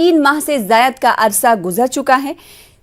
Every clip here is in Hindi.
3 माह से ज्यादा का अरसा गुजर चुका है।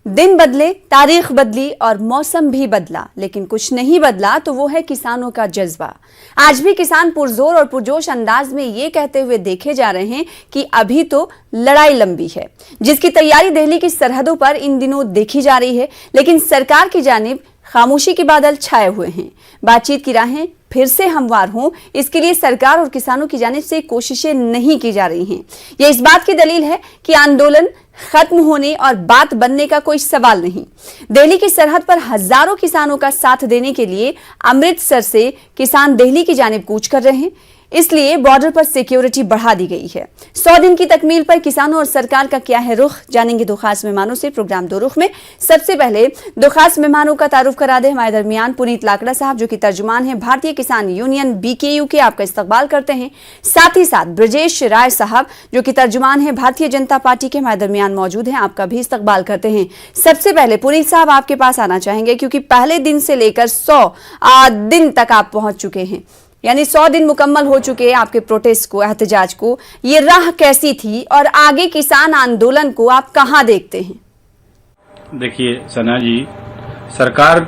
दिन बदले, तारीख बदली और मौसम भी बदला, लेकिन कुछ नहीं बदला तो वो है किसानों का जज्बा। आज भी किसान पुरजोर और पुरजोश अंदाज में ये कहते हुए देखे जा रहे हैं कि अभी तो लड़ाई लंबी है, जिसकी तैयारी दिल्ली की सरहदों पर इन दिनों देखी जा रही है। लेकिन सरकार की जानिब खामोशी के बादल छाए हुए हैं। बातचीत की राहें फिर से हमवार हों, इसके लिए सरकार और किसानों की जानिब से कोशिशें नहीं की जा रही हैं। यह इस बात की दलील है कि आंदोलन खत्म होने और बात बनने का कोई सवाल नहीं। दिल्ली की सरहद पर हजारों किसानों का साथ देने के लिए अमृतसर से किसान दिल्ली की जानिब कूच कर रहे हैं, इसलिए बॉर्डर पर सिक्योरिटी बढ़ा दी गई है। 100 दिन की तकमील पर किसानों और सरकार का क्या है रुख, जानेंगे दो खास मेहमानों से प्रोग्राम दो रुख में। सबसे पहले दो खास मेहमानों का तारुफ करा दे। हमारे दरमियान पुनीत लाकड़ा साहब, जो कि तर्जुमान हैं भारतीय किसान यूनियन BKU के, आपका इस्तकबाल करते हैं। साथ ही साथ ब्रजेश राय साहब, जो कि तर्जुमान हैं भारतीय जनता पार्टी के, हमारे दरमियान मौजूद हैं, आपका भी इस्तकबाल करते हैं। सबसे पहले पुनीत साहब आपके पास आना चाहेंगे, क्योंकि पहले दिन से लेकर 100 दिन तक आप पहुंच चुके हैं, यानी 100 दिन मुकम्मल हो चुके हैं आपके प्रोटेस्ट को, एहतजाज को। ये राह कैसी थी और आगे किसान आंदोलन को आप कहां देखते हैं? देखिए सना जी, सरकार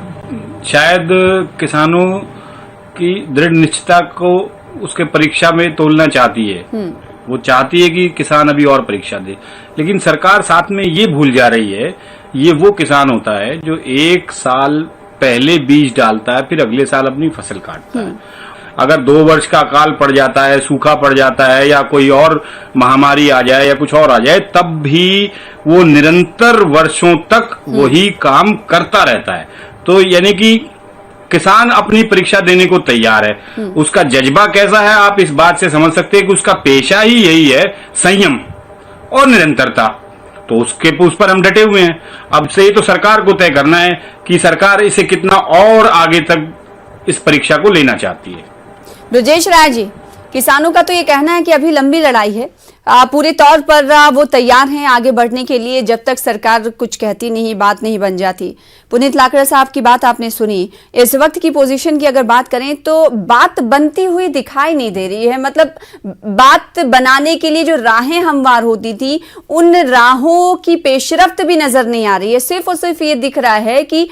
शायद किसानों की दृढ़ निश्चयता को उसके परीक्षा में तोलना चाहती है। वो चाहती है कि किसान अभी और परीक्षा दे, लेकिन सरकार साथ में ये भूल जा रही है, ये वो किसान होता है जो 1 साल पहले बीज डालता है, फिर अगले साल अपनी फसल काटता है। अगर 2 वर्ष का अकाल पड़ जाता है, सूखा पड़ जाता है, या कोई और महामारी आ जाए या कुछ और आ जाए, तब भी वो निरंतर वर्षों तक वही काम करता रहता है। तो यानी कि किसान अपनी परीक्षा देने को तैयार है। उसका जज्बा कैसा है आप इस बात से समझ सकते हैं कि उसका पेशा ही यही है, संयम और निरंतरता। तो उस पर हम डटे हुए हैं। अब से ही तो सरकार को तय करना है कि सरकार इसे कितना और आगे तक इस परीक्षा को लेना चाहती है। ब्रजेश राय जी, किसानों का तो ये कहना है कि अभी लंबी लड़ाई है, पूरे तौर पर वो तैयार हैं आगे बढ़ने के लिए, जब तक सरकार कुछ कहती नहीं, बात नहीं बन जाती। पुनीत लाकड़ा साहब की बात आपने सुनी। इस वक्त की पोजीशन की अगर बात करें तो बात बनती हुई दिखाई नहीं दे रही है। मतलब बात बनाने के लिए जो राहें हमवार होती थी, उन राहों की पेशरफ्त भी नजर नहीं आ रही है। सिर्फ और सिर्फ ये दिख रहा है कि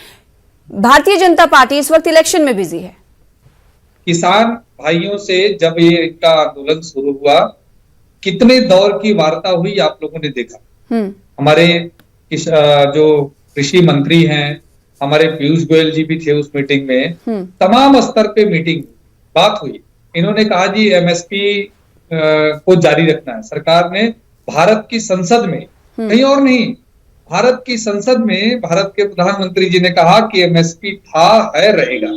भारतीय जनता पार्टी इस वक्त इलेक्शन में बिजी है। किसान भाइयों से जब ये इनका आंदोलन शुरू हुआ, कितने दौर की वार्ता हुई आप लोगों ने देखा। हमारे जो कृषि मंत्री हैं, हमारे पीयूष गोयल जी भी थे उस मीटिंग में। तमाम स्तर पे मीटिंग बात हुई। इन्होंने कहा जी MSP को जारी रखना है। सरकार ने भारत की संसद में, कहीं और नहीं, भारत की संसद में भारत के प्रधानमंत्री जी ने कहा कि MSP था, है, रहेगा,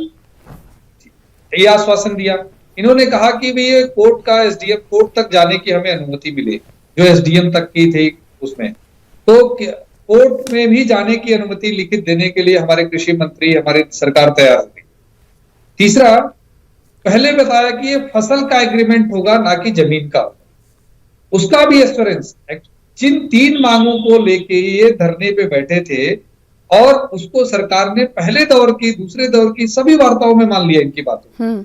ये आश्वासन दिया। इन्होंने कहा कि भी ये कोर्ट का, SDM कोर्ट तक जाने की हमें अनुमति मिले, जो SDM तक की थी उसमें, तो कोर्ट में भी जाने की अनुमति लिखित देने के लिए हमारे कृषि मंत्री, हमारी सरकार तैयार हो गई। तीसरा, पहले बताया कि ये फसल का एग्रीमेंट होगा, ना कि जमीन का होगा, उसका भी एश्योरेंस। जिन 3 मांगों को लेके ये धरने पे बैठे थे, और उसको सरकार ने पहले दौर की, दूसरे दौर की सभी वार्ताओं में मान लिया इनकी बातों।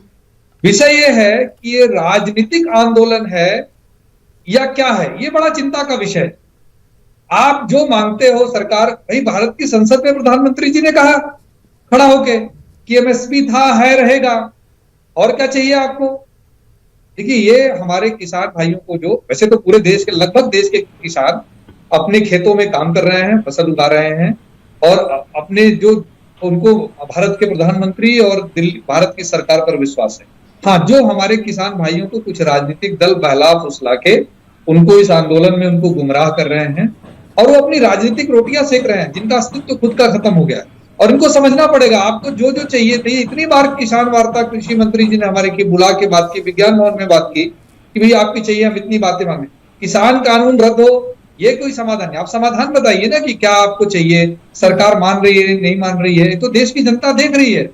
विषय ये है कि ये राजनीतिक आंदोलन है या क्या है, ये बड़ा चिंता का विषय है। आप जो मांगते हो सरकार, भाई भारत की संसद में प्रधानमंत्री जी ने कहा खड़ा होके कि MSP था, है, रहेगा, और क्या चाहिए आपको। देखिए, ये हमारे किसान भाइयों को, जो वैसे तो पूरे देश के, लगभग देश के किसान अपने खेतों में काम कर रहे हैं, फसल उगा रहे हैं, और अपने जो उनको भारत के प्रधानमंत्री और दिल्ली, भारत की सरकार पर विश्वास है। हाँ, जो हमारे किसान भाइयों को कुछ राजनीतिक दल बहला फुसला के उनको इस आंदोलन में उनको गुमराह कर रहे हैं, और वो अपनी राजनीतिक रोटियां सेक रहे हैं, जिनका अस्तित्व तो खुद का खत्म हो गया है। और इनको समझना पड़ेगा, आपको जो जो चाहिए थे। इतनी बार किसान वार्ता कृषि मंत्री जी ने हमारे की बुला के बात की, विज्ञान भवन में बात की कि भाई आपकी चाहिए, हम इतनी बातें मांगे। किसान कानून रद्द हो, ये कोई समाधान नहीं। आप समाधान बताइए ना कि क्या आपको चाहिए। सरकार मान रही है, नहीं मान रही है, तो देश की जनता देख रही है।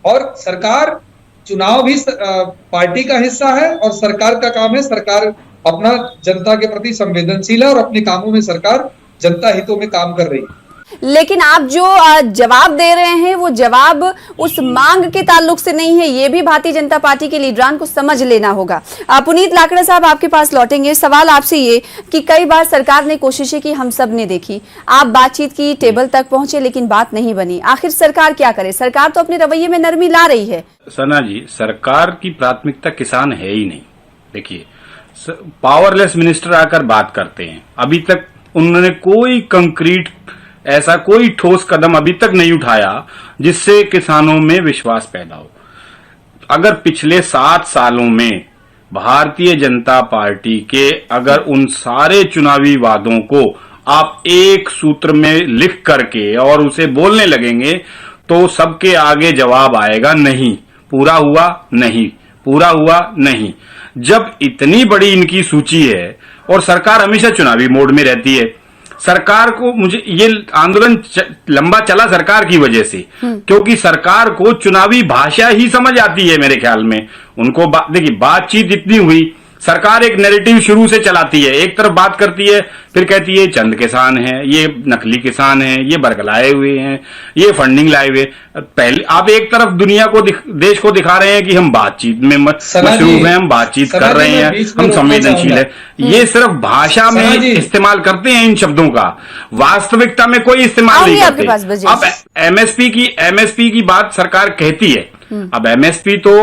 और सरकार, चुनाव भी पार्टी का हिस्सा है, और सरकार का काम है, सरकार अपना जनता के प्रति संवेदनशील है, और अपने कामों में सरकार जनता हितों में काम कर रही है। लेकिन आप जो जवाब दे रहे हैं वो जवाब उस मांग के ताल्लुक से नहीं है, ये भी भारतीय जनता पार्टी के लीडरान को समझ लेना होगा। पुनीत लाकड़ा साहब, आपके पास लौटेंगे। सवाल आपसे ये कि कई बार सरकार ने कोशिशें की, हम सब ने देखी, आप बातचीत की, टेबल तक पहुंचे, लेकिन बात नहीं बनी। आखिर सरकार क्या करे? सरकार तो अपने रवैये में नरमी ला रही है। सना जी, सरकार की प्राथमिकता किसान है ही नहीं। देखिए, पावरलेस मिनिस्टर आकर बात करते हैं, अभी तक उन्होंने कोई कंक्रीट, ऐसा कोई ठोस कदम अभी तक नहीं उठाया जिससे किसानों में विश्वास पैदा हो। अगर पिछले 7 सालों में भारतीय जनता पार्टी के अगर उन सारे चुनावी वादों को आप एक सूत्र में लिख करके और उसे बोलने लगेंगे तो सबके आगे जवाब आएगा नहीं, पूरा हुआ नहीं, पूरा हुआ नहीं। जब इतनी बड़ी इनकी सूची है और सरकार हमेशा चुनावी मोड में रहती है, सरकार को, मुझे ये आंदोलन लंबा चला सरकार की वजह से, क्योंकि सरकार को चुनावी भाषा ही समझ आती है मेरे ख्याल में। उनको देखिए, बातचीत इतनी हुई, सरकार एक नैरेटिव शुरू से चलाती है, एक तरफ बात करती है, फिर कहती है चंद किसान हैं, ये नकली किसान हैं, ये बरगलाए हुए हैं, ये फंडिंग लाए हुए। पहले आप एक तरफ दुनिया को देश को दिखा रहे हैं कि हम बातचीत में मशरूफ हैं, हम बातचीत कर रहे हैं, हम संवेदनशील है। ये सिर्फ भाषा में इस्तेमाल करते हैं इन शब्दों का, वास्तविकता में कोई इस्तेमाल नहीं करते। अब एमएसपी की बात सरकार कहती है, अब एमएसपी तो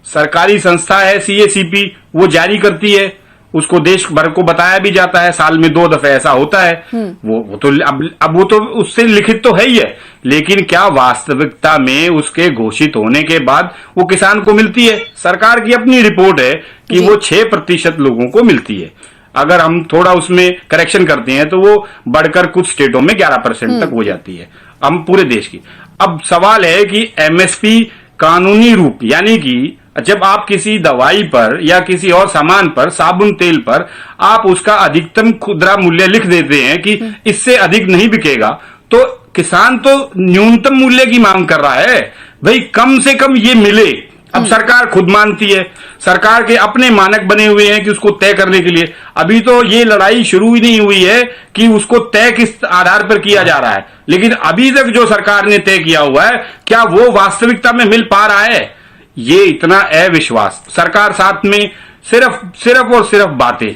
सरकारी संस्था है, सीएसीपी, वो जारी करती है, उसको देश भर को बताया भी जाता है, साल में 2 दफे ऐसा होता है। वो तो अब वो तो उससे लिखित तो है ही है, लेकिन क्या वास्तविकता में उसके घोषित होने के बाद वो किसान को मिलती है? सरकार की अपनी रिपोर्ट है कि वो 6% लोगों को मिलती है। अगर हम थोड़ा उसमें करेक्शन करते हैं तो वो बढ़कर कुछ स्टेटों में 11% तक हो जाती है, हम पूरे देश की। अब सवाल है कि एमएसपी कानूनी रूप, यानी कि जब आप किसी दवाई पर या किसी और सामान पर, साबुन तेल पर, आप उसका अधिकतम खुदरा मूल्य लिख देते हैं कि इससे अधिक नहीं बिकेगा, तो किसान तो न्यूनतम मूल्य की मांग कर रहा है, भाई कम से कम ये मिले। अब सरकार खुद मानती है, सरकार के अपने मानक बने हुए हैं कि उसको तय करने के लिए। अभी तो ये लड़ाई शुरू ही नहीं हुई है कि उसको तय किस आधार पर किया जा रहा है, लेकिन अभी तक जो सरकार ने तय किया हुआ है, क्या वो वास्तविकता में मिल पा रहा है? ये इतना अविश्वास। सरकार साथ में सिर्फ और सिर्फ बातें,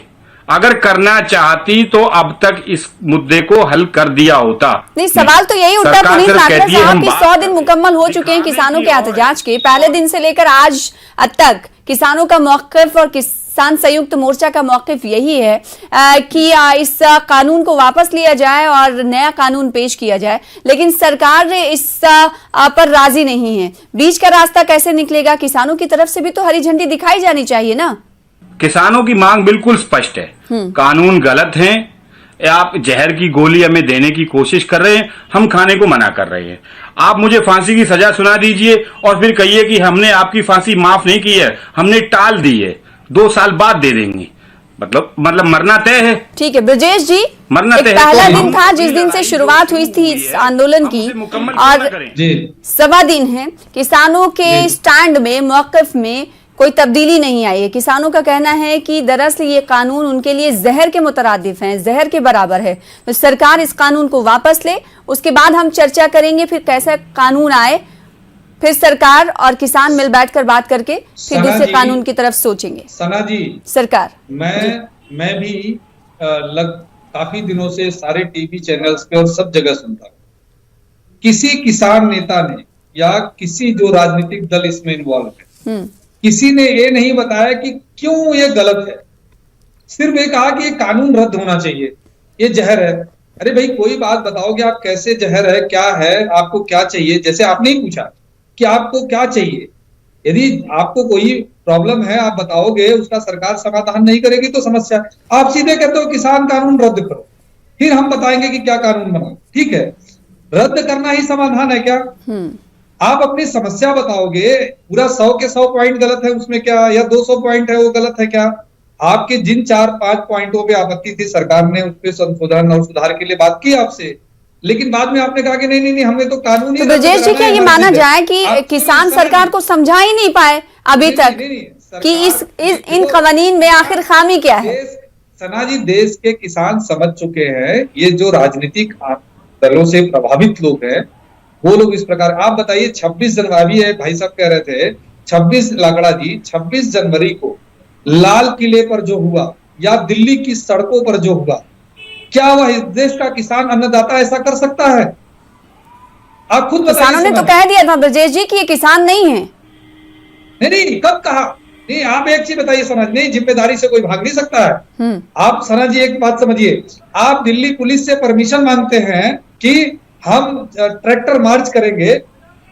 अगर करना चाहती तो अब तक इस मुद्दे को हल कर दिया होता। नहीं, सवाल तो यही उठता पुनीत लाकड़ा साहब कि 100 दिन मुकम्मल हो चुके हैं किसानों के एहतजाज के। पहले दिन से लेकर आज तक किसानों का मौक़िफ़ और किसान संयुक्त मोर्चा का मौक़िफ़ यही है कि इस कानून को वापस लिया जाए और नया कानून पेश किया जाए, लेकिन सरकार इस पर राजी नहीं है। बीच का रास्ता कैसे निकलेगा? किसानों की तरफ से भी तो हरी झंडी दिखाई जानी चाहिए ना। किसानों की मांग बिल्कुल स्पष्ट है, कानून गलत है, आप जहर की गोली हमें देने की कोशिश कर रहे हैं, हम खाने को मना कर रहे हैं। आप मुझे फांसी की सजा सुना दीजिए और फिर कहिए कि हमने आपकी फांसी माफ नहीं की है, हमने टाल दी है, 2 साल बाद दे देंगे। मतलब मरना तय है। ठीक है ब्रजेश जी, मरना तय है। पहला दिन था जिस दिन से शुरुआत हुई थी इस आंदोलन की, और 1.25 दिन है, किसानों के स्टैंड में, मौक़िफ़ में कोई तब्दीली नहीं आई है। किसानों का कहना है कि दरअसल ये कानून उनके लिए जहर के मुतरादिफ हैं, जहर के बराबर है। तो सरकार इस कानून को वापस ले, उसके बाद हम चर्चा करेंगे फिर कैसा कानून आए, फिर सरकार और किसान मिल बैठकर बात करके फिर दूसरे कानून की तरफ सोचेंगे। सना जी, सरकार, मैं भी काफी दिनों से सारे टीवी चैनल्स पे और सब जगह सुनता हूं, किसी किसान नेता ने या किसी जो राजनीतिक दल इसमें इन्वॉल्व है, किसी ने ये नहीं बताया कि क्यों ये गलत है। सिर्फ ये कहा कि ये कानून रद्द होना चाहिए, ये जहर है। अरे भाई, कोई बात बताओगे आप, कैसे जहर है, क्या है, आपको क्या चाहिए? जैसे आपने ही पूछा कि आपको क्या चाहिए, यदि आपको कोई प्रॉब्लम है आप बताओगे, उसका सरकार समाधान नहीं करेगी तो समस्या। आप सीधे कहते हो किसान कानून रद्द करो, फिर हम बताएंगे कि क्या कानून बनाओ। ठीक है, रद्द करना ही समाधान है क्या? आप अपनी समस्या बताओगे, पूरा 100 के 100 पॉइंट गलत है उसमें क्या, या 200 पॉइंट है वो गलत है क्या? आपके जिन 4-5 पॉइंटों पे आपत्ति थी, सरकार ने उस पर संशोधन और सुधार के लिए बात की आपसे, लेकिन बाद में आपने कहा कि नहीं हमें तो कानून ही। ब्रजेश जी, क्या ये माना जाए कि किसान सरकार को समझा ही नहीं पाए अभी तक कि इन कवानीन में आखिर खामी क्या है? सना जी, देश के किसान समझ चुके हैं, ये जो राजनीतिक दलों से प्रभावित लोग हैं वो लोग इस प्रकार। आप बताइए 26 जनवरी है, भाई साहब कह रहे थे 26 लाकड़ा जी 26 जनवरी को लाल किले पर जो हुआ या दिल्ली की सड़कों पर जो हुआ, क्या वह इस देश का किसान अन्नदाता ऐसा कर सकता है? आप खुद बताइए। किसानों ने तो कह दिया था ब्रजेश जी कि ये किसान नहीं है। नहीं, कब कहा? नहीं, आप एक चीज बताइए सना जी, नहीं जिम्मेदारी से कोई भाग नहीं सकता है। आप सना जी एक बात समझिए, आप दिल्ली पुलिस से परमिशन मांगते हैं कि हम ट्रैक्टर मार्च करेंगे,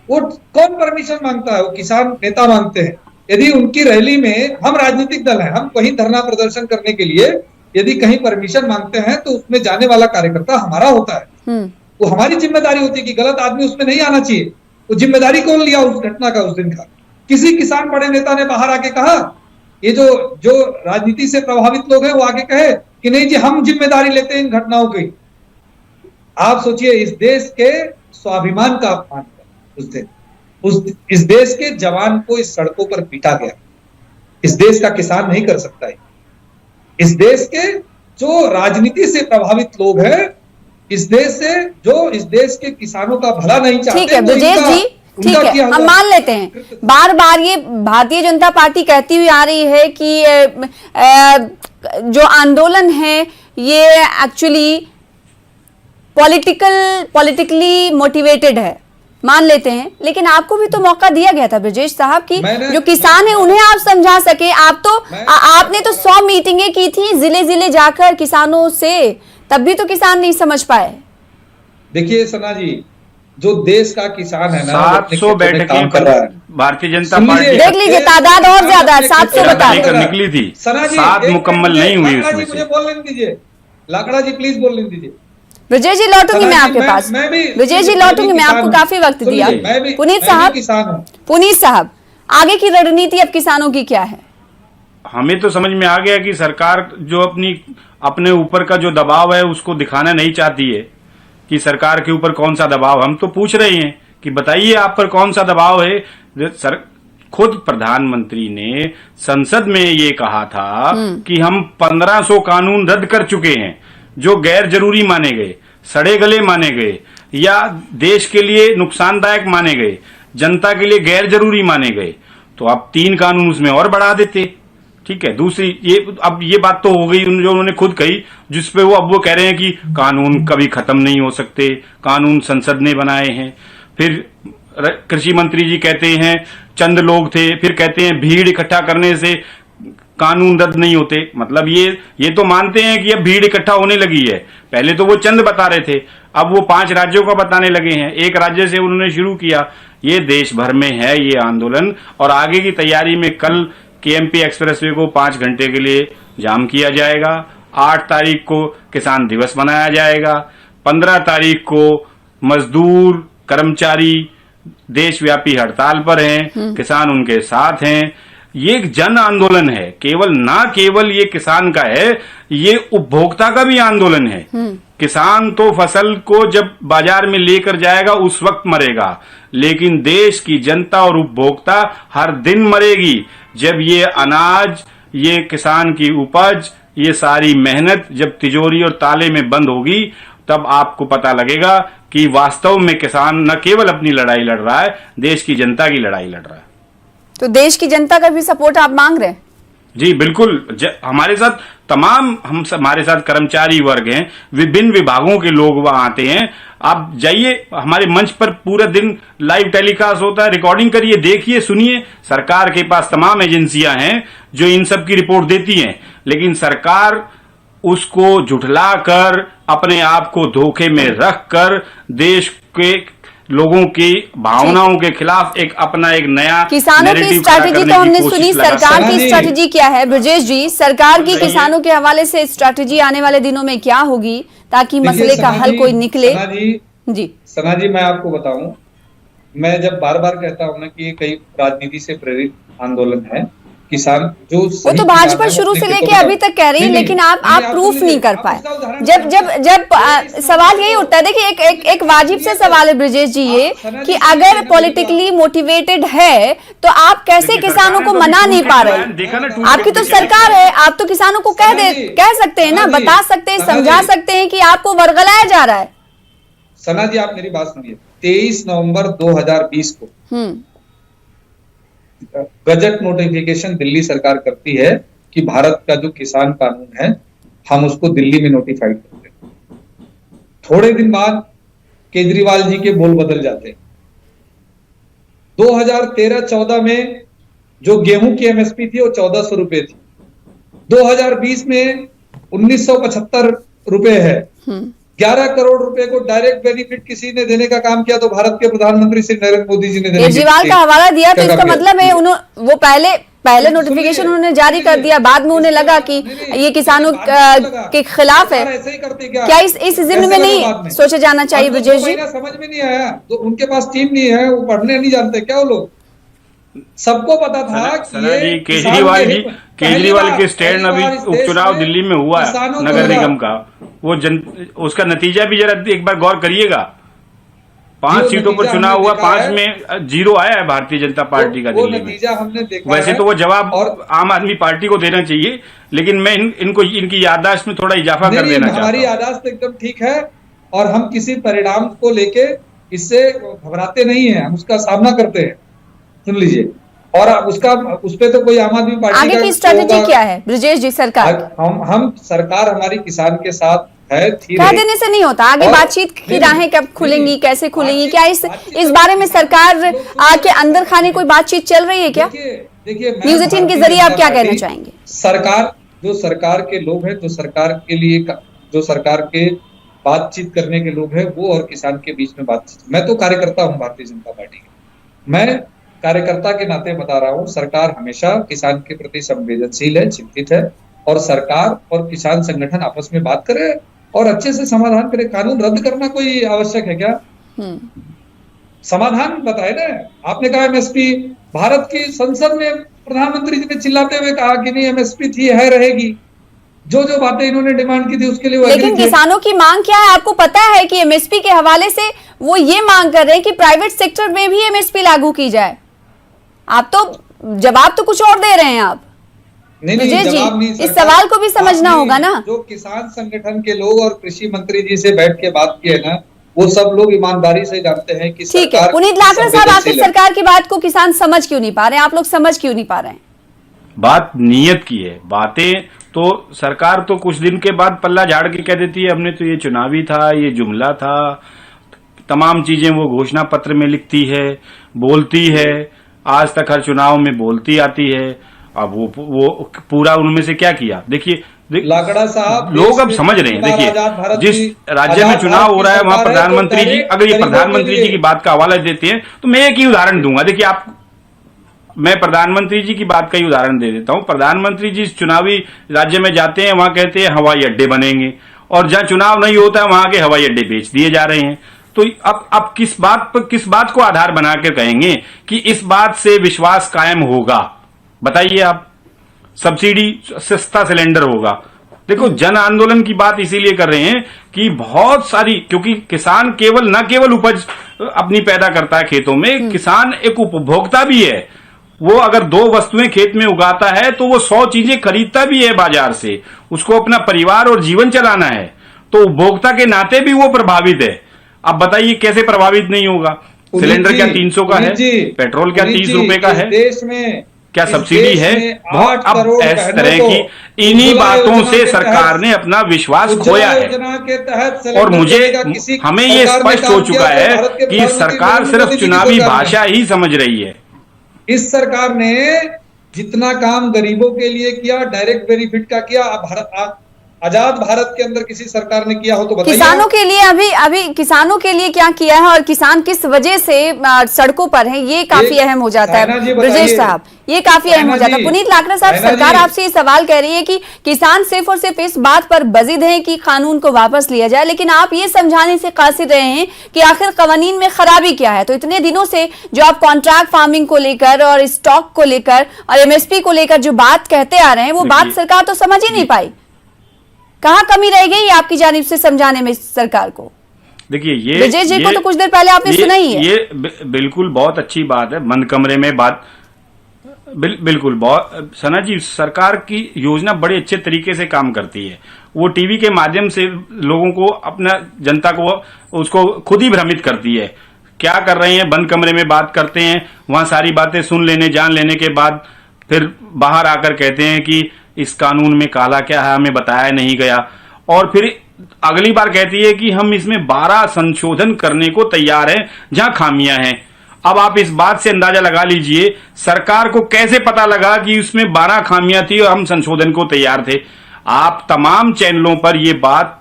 वो कौन परमिशन मांगता है? वो किसान नेता मांगते हैं। यदि उनकी रैली में, हम राजनीतिक दल हैं, हम कहीं धरना प्रदर्शन करने के लिए यदि कहीं परमिशन मांगते हैं तो उसमें जाने वाला कार्यकर्ता हमारा होता है। वो हमारी जिम्मेदारी होती है कि गलत आदमी उसमें नहीं आना चाहिए। वो जिम्मेदारी कौन लिया उस घटना का, उस दिन का? किसी किसान बड़े नेता ने बाहर आके कहा? ये जो राजनीति से प्रभावित लोग हैं वो आके कहे कि नहीं जी हम जिम्मेदारी लेते हैं इन घटनाओं की। आप सोचिए, इस देश के स्वाभिमान का अपमान उस दिन, इस देश के जवान को इस सड़कों पर पीटा गया। इस देश का किसान नहीं कर सकता है। इस देश के जो राजनीति से प्रभावित लोग हैं, इस देश के किसानों का भला नहीं चाहते। ठीक है ब्रजेश जी, ठीक है, हम मान लेते हैं। बार बार ये भारतीय जनता पार्टी कहती हुई आ रही है कि जो आंदोलन है ये एक्चुअली पॉलिटिकली मोटिवेटेड है, मान लेते हैं। लेकिन आपको भी तो मौका दिया गया था ब्रजेश साहब की जो किसान है उन्हें आप समझा सके। आपने तो 100 मीटिंगें की थी जिले जिले जाकर किसानों से, तब भी तो किसान नहीं समझ पाए। देखिए सना जी, जो देश का किसान है ना, 700 बैठकें कर रहा है भारतीय जनता पार्टी। देख लीजिए तादाद और ज्यादा है, 700 बता निकली थी, 7 मुकम्मल नहीं हुई। मुझे बोलने दीजिए, लाकड़ा जी प्लीज बोलने दीजिए। ब्रजेश जी लौटूंगी मैं आपके पास। ब्रजेश जी लौटूंगी मैं, आपको काफी वक्त दिया। पुनीत साहब, आगे की रणनीति अब किसानों की क्या है? हमें तो समझ में आ गया कि सरकार जो अपने ऊपर का जो दबाव है उसको दिखाना नहीं चाहती है कि सरकार के ऊपर कौन सा दबाव। हम तो पूछ रहे हैं कि बताइए आप पर कौन सा दबाव है। खुद प्रधानमंत्री ने संसद में ये कहा था कि हम 1500 कानून रद्द कर चुके हैं जो गैर जरूरी माने गए, सड़े गले माने गए या देश के लिए नुकसानदायक माने गए, जनता के लिए गैर जरूरी माने गए। तो आप 3 कानून उसमें और बढ़ा देते। ठीक है, दूसरी ये बात तो हो गई जो उन्होंने खुद कही, जिसपे वो कह रहे हैं कि कानून कभी खत्म नहीं हो सकते, कानून संसद ने बनाए हैं। फिर कृषि मंत्री जी कहते हैं चंद लोग थे, फिर कहते हैं भीड़ इकट्ठा करने से कानून रद्द नहीं होते। मतलब ये तो मानते हैं कि अब भीड़ इकट्ठा होने लगी है। पहले तो वो चंद बता रहे थे, अब वो 5 राज्यों का बताने लगे हैं। एक राज्य से उन्होंने शुरू किया। ये देश भर में है ये आंदोलन, और आगे की तैयारी में कल केएमपी एक्सप्रेसवे को 5 घंटे के लिए जाम किया जाएगा। 8 तारीख को किसान दिवस मनाया जाएगा। 15 तारीख को मजदूर कर्मचारी देशव्यापी हड़ताल पर हैं, किसान उनके साथ हैं। ये एक जन आंदोलन है, केवल ये किसान का है, ये उपभोक्ता का भी आंदोलन है। किसान तो फसल को जब बाजार में लेकर जाएगा उस वक्त मरेगा, लेकिन देश की जनता और उपभोक्ता हर दिन मरेगी जब ये अनाज, ये किसान की उपज, ये सारी मेहनत जब तिजोरी और ताले में बंद होगी, तब आपको पता लगेगा कि वास्तव में किसान न केवल अपनी लड़ाई लड़ रहा है, देश की जनता की लड़ाई लड़ रहा है। तो देश की जनता का भी सपोर्ट आप मांग रहे हैं? जी बिल्कुल। हमारे साथ हमारे साथ कर्मचारी वर्ग हैं, विभिन्न विभागों के लोग वहां आते हैं। आप जाइए, हमारे मंच पर पूरा दिन लाइव टेलीकास्ट होता है, रिकॉर्डिंग करिए, देखिए, सुनिए। सरकार के पास तमाम एजेंसियां हैं जो इन सब की रिपोर्ट देती हैं, लेकिन सरकार उसको झुठलाकर, अपने आप को धोखे में रखकर देश के लोगों की भावनाओं के खिलाफ एक नया किसानों की स्ट्रैटेजी तो हमने सुनी। सरकार की स्ट्रैटेजी क्या है ब्रजेश जी? सरकार की किसानों के हवाले से स्ट्रैटेजी आने वाले दिनों में क्या होगी ताकि मसले का हल कोई निकले? जी सना जी, मैं आपको बताऊं, मैं जब बार बार कहता हूं ना कि ये कई राजनीति से प्रेरित आंदोलन है। किसान जो वो तो भाजपा शुरू से लेके अभी तक कह रही है, लेकिन आप प्रूफ नहीं कर पाए। जब सवाल यही उठता है, देखिए एक वाजिब से सवाल है ब्रजेश जी ये कि अगर पॉलिटिकली मोटिवेटेड है तो आप कैसे किसानों को मना नहीं पा रहे? आपकी तो सरकार है, आप तो किसानों को कह सकते हैं ना, बता सकते हैं, समझा सकते हैं कि आपको वर्गलाया जा रहा है। सना जी आप मेरी बात सुनिए, 23 नवंबर 2020 को गजट नोटिफिकेशन दिल्ली सरकार करती है कि भारत का जो किसान कानून है हम उसको दिल्ली में नोटिफाइड करते हैं। थोड़े दिन बाद केजरीवाल जी के बोल बदल जाते हैं। 2013-14 में जो गेहूं की एमएसपी थी वो 1400 रुपए थी, 2020 में 1975 रुपए है। 11 करोड़ रुपए को डायरेक्ट बेनिफिट किसी ने देने का काम किया तो भारत के प्रधानमंत्री श्री नरेंद्र मोदी जी ने केजरीवाल का हवाला दिया, तो इसका मतलब है वो पहले नोटिफिकेशन उन्होंने जारी कर दिया, बाद में उन्हें लगा कि ये किसानों के खिलाफ है। ऐसे ही करते क्या? क्या इस जिम्मे में नहीं सोचा जाना चाहिए ब्रजेश जी? समझ में नहीं आया तो उनके पास टीम नहीं है, वो पढ़ने नहीं जानते क्या वो लोग? सबको पता था कि केजरीवाल के स्टैंड अभी उपचुनाव दिल्ली में हुआ है नगर निगम का, वो उसका नतीजा भी जरा एक बार गौर करिएगा। 5 सीटों पर चुनाव हुआ, 5 में 0 आया है भारतीय जनता पार्टी का दिल्ली में। हमने देखा वैसे तो वो जवाब आम आदमी पार्टी को देना चाहिए, लेकिन मैं इनको इनकी याददाश्त में थोड़ा इजाफा कर देना चाहता हूं। हमारी याददाश्त एकदम ठीक है और हम किसी परिणाम को लेके इससे घबराते नहीं है, हम उसका सामना करते हैं। सुन लीजिए, और उस पे तो कोई आम आदमी पार्टी आगे की स्ट्रेटेजी क्या है ब्रजेश जी सरकार? हम सरकार हमारी किसान के साथ है। कह देने से नहीं होता, आगे बातचीत की राहें कब खुलेंगी, कैसे खुलेंगी? क्या इस बारे में सरकार के अंदर खाने कोई बातचीत चल रही है क्या? देखिए न्यूज 18 के जरिए आप क्या कहना चाहेंगे? सरकार के लोग हैं, जो सरकार के लिए जो सरकार के बातचीत करने के लोग हैं, वो और किसान के बीच में बातचीत। मैं तो कार्यकर्ता हूँ भारतीय जनता पार्टी की, मैं कार्यकर्ता के नाते बता रहा हूँ, सरकार हमेशा किसान के प्रति संवेदनशील है, चिंतित है, और सरकार और किसान संगठन आपस में बात करे और अच्छे से समाधान करे। कानून रद्द करना कोई आवश्यक है क्या? समाधान बताए ना। आपने कहा एमएसपी, भारत की संसद में प्रधानमंत्री जी ने चिल्लाते हुए कहा कि नहीं एमएसपी थी, है, रहेगी। जो बातें इन्होंने डिमांड की थी उसके लिए, लेकिन किसानों की मांग क्या है आपको पता है कि एमएसपी के हवाले से वो ये मांग कर रहे हैं कि प्राइवेट सेक्टर में भी एमएसपी लागू की जाए। आप तो जवाब तो कुछ और दे रहे हैं आप। नहीं, जवाब नहीं, इस सवाल को भी समझना होगा ना। जो किसान संगठन के लोग और कृषि मंत्री जी से बैठ के बात की है ना, वो सब लोग ईमानदारी से जानते हैं कि ठीक है। पुनीत लाकड़ा साहब, आखिर सरकार की बात को किसान समझ क्यों नहीं पा रहे हैं? आप लोग समझ क्यों नहीं पा रहे हैं? बात नीयत की है। बातें तो सरकार तो कुछ दिन के बाद पल्ला झाड़ के कह देती है हमने तो ये चुनावी था, ये जुमला था, तमाम चीजें वो घोषणा पत्र में लिखती है, बोलती है, आज तक हर चुनाव में बोलती आती है। अब वो पूरा उनमें से क्या किया? देखिए लाकड़ा साहब, लोग अब समझ रहे हैं। देखिए जिस राज्य में चुनाव हो रहा है वहां प्रधानमंत्री जी, अगर ये प्रधानमंत्री जी की बात का हवाला देते हैं तो मैं एक ही उदाहरण दूंगा। देखिए मैं प्रधानमंत्री जी की बात का ही उदाहरण दे देता हूं। प्रधानमंत्री जी चुनावी राज्य में जाते हैं, वहां कहते हैं हवाई अड्डे बनेंगे, और जहां चुनाव नहीं होता है वहां के हवाई अड्डे बेच दिए जा रहे हैं। तो अब किस बात को आधार बनाकर कहेंगे कि इस बात से विश्वास कायम होगा? बताइए आप। सब्सिडी, सस्ता सिलेंडर होगा। देखो जन आंदोलन की बात इसीलिए कर रहे हैं कि बहुत सारी, क्योंकि किसान न केवल उपज अपनी पैदा करता है खेतों में, किसान एक उपभोक्ता भी है। वो अगर 2 वस्तुएं खेत में उगाता है तो वो 100 चीजें खरीदता भी है बाजार से। उसको अपना परिवार और जीवन चलाना है, तो उपभोक्ता के नाते भी वो प्रभावित है। अब बताइए कैसे प्रभावित नहीं होगा? सिलेंडर क्या 300 का है? पेट्रोल क्या 30 रुपए का है? देश में क्या सब्सिडी है? बहुत अब इस तरह की इन्हीं बातों से सरकार ने अपना विश्वास खोया है। और हमें ये स्पष्ट हो चुका है कि सरकार सिर्फ चुनावी भाषा ही समझ रही है। इस सरकार ने जितना काम गरीबों के लिए किया, डायरेक्ट बेनिफिट का किया, आजाद भारत के अंदर किसी सरकार ने किया हो तो बताइए। किसानों के लिए अभी किसानों के लिए क्या किया है और किसान किस वजह से सड़कों पर है, ये काफी अहम हो जाता है ब्रजेश साहब, ये काफी अहम हो जाता है। पुनीत लाकड़ा साहब, सरकार आपसे ये सवाल कह रही है कि किसान सिर्फ और सिर्फ इस बात पर बजिद है कि कानून को वापस लिया जाए, लेकिन आप ये समझाने से कासिर रहे हैं कि आखिर कवानीन में खराबी क्या है। तो इतने दिनों से जो आप कॉन्ट्रैक्ट फार्मिंग को लेकर और स्टॉक को लेकर और एमएसपी को लेकर जो बात कहते आ रहे हैं, वो बात सरकार तो समझ ही नहीं पाई। कहाँ कमी रह गई आपकी जानिब से समझाने में सरकार को? देखिए ये विजय जी को तो कुछ देर पहले आपने सुना ही है। ये बिल्कुल बहुत अच्छी बात है, बंद कमरे में बात बिल्कुल। बहुत सना जी, सरकार की योजना बड़े अच्छे तरीके से काम करती है। वो टीवी के माध्यम से लोगों को, अपना जनता को, उसको खुद ही भ्रमित करती है। क्या कर रहे हैं, बंद कमरे में बात करते हैं, वहां सारी बातें सुन लेने, जान लेने के बाद फिर बाहर आकर कहते हैं कि इस कानून में काला क्या है, हमें बताया नहीं गया। और फिर अगली बार कहती है कि हम इसमें 12 संशोधन करने को तैयार हैं जहां खामियां हैं। अब आप इस बात से अंदाजा लगा लीजिए सरकार को कैसे पता लगा कि उसमें 12 खामियां थी और हम संशोधन को तैयार थे। आप तमाम चैनलों पर यह बात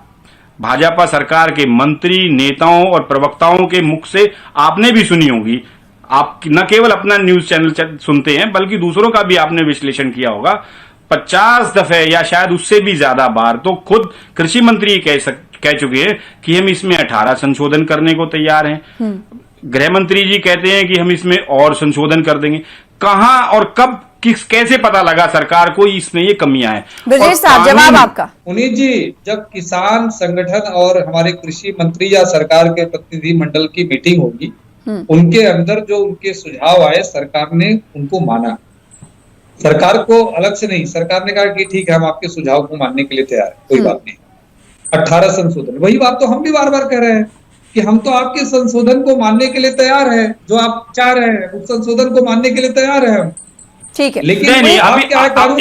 भाजपा सरकार के मंत्री, नेताओं और प्रवक्ताओं के मुख से आपने भी सुनी होगी। आप न केवल अपना न्यूज चैनल सुनते हैं बल्कि दूसरों का भी आपने विश्लेषण किया होगा। 50 दफे या शायद उससे भी ज्यादा बार तो खुद कृषि मंत्री कह चुके हैं कि हम इसमें 18 संशोधन करने को तैयार हैं। गृह मंत्री जी कहते हैं कि हम इसमें और संशोधन कर देंगे। कहां और कब कैसे पता लगा सरकार को इसमें ये कमियां हैं? ब्रजेश साहब, जवाब आपका। पुनीत जी, जब किसान संगठन और हमारे कृषि मंत्री या सरकार के प्रतिनिधि मंडल की मीटिंग होगी, उनके अंदर जो उनके सुझाव आए, सरकार ने उनको माना। सरकार को अलग से नहीं, सरकार ने कहा कि ठीक है, हम आपके सुझाव को मानने के लिए तैयार है, कोई बात नहीं। 18 संशोधन, वही बात तो हम भी बार बार कह रहे हैं कि हम तो आपके संशोधन को मानने के लिए तैयार है। जो आप चाह रहे हैं उस संशोधन को मानने के लिए तैयार है हम। ठीक है, लेकिन नहीं, अभी क्या कानून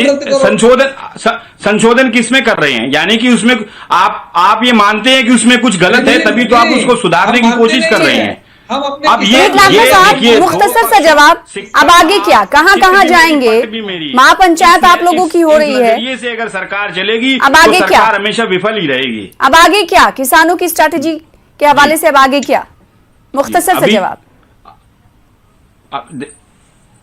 संशोधन किसमें कर रहे हैं? यानी कि उसमें आप ये मानते हैं कि उसमें कुछ गलत है, तभी तो आप उसको सुधारने की कोशिश कर रहे हैं। हम अपने अब ये मुख्तसर सा जवाब, अब आगे क्या, कहाँ जाएंगे? महापंचायत आप लोगों की हो रही है, ये से अगर सरकार चलेगी अब आगे तो क्या? सरकार हमेशा विफल ही रहेगी। अब आगे क्या, किसानों की स्ट्रैटेजी के हवाले से अब आगे क्या? मुख्तसर से जवाब।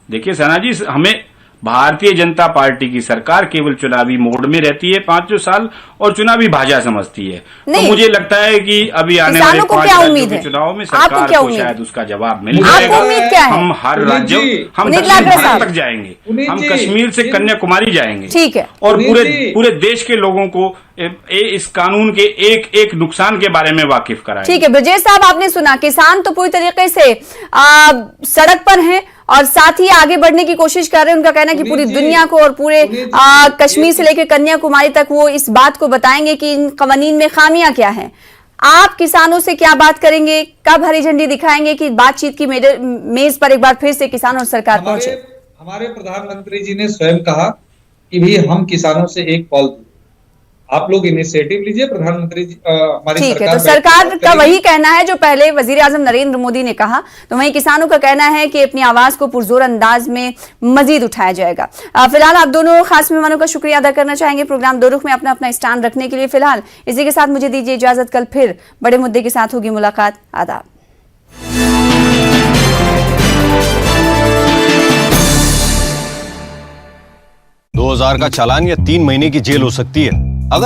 देखिए सना जी, हमें भारतीय जनता पार्टी की सरकार केवल चुनावी मोड में रहती है 5 साल और चुनावी भाषा समझती है। तो मुझे लगता है कि अभी आने वाले 5 राज्यों के चुनाव में सरकार को शायद उसका जवाब मिल जाएगा। हम हर राज्य, हम दक्षिण भारत तक जाएंगे, हम कश्मीर से कन्याकुमारी जाएंगे। ठीक है, और पूरे देश के लोगों को इस कानून के एक एक नुकसान के बारे में वाकिफ कराएंगे। ठीक है, ब्रजेश साहब, आपने सुना, किसान तो पूरी तरीके से सड़क पर हैं और साथ ही आगे बढ़ने की कोशिश कर रहे हैं। उनका कहना है कि पूरी दुनिया को और पूरे कश्मीर से लेकर कन्याकुमारी तक वो इस बात को बताएंगे कि इन कवानीन में खामियां क्या हैं। आप किसानों से क्या बात करेंगे, कब हरी झंडी दिखाएंगे कि बातचीत की मेज पर एक बार फिर से किसान और सरकार पहुंचे? हमारे प्रधानमंत्री जी ने स्वयं कहा कि भाई हम किसानों से एक कॉल, आप लोग इनिशिएटिव लीजिए, प्रधानमंत्री जी हमारी ठीक है, तो सरकार का वही कहना है जो पहले वजीर आजम नरेंद्र मोदी ने कहा। तो वहीं किसानों का कहना है कि अपनी आवाज को पुरजोर अंदाज में मजीद उठाया जाएगा। फिलहाल आप दोनों खास मेहमानों का शुक्रिया अदा करना चाहेंगे प्रोग्राम दो रुख में अपना अपना स्टैंड रखने के लिए। फिलहाल इसी के साथ मुझे दीजिए इजाजत, कल फिर बड़े मुद्दे के साथ होगी मुलाकात। आदाब। 2000 का चालान या 3 महीने की जेल हो सकती है अगर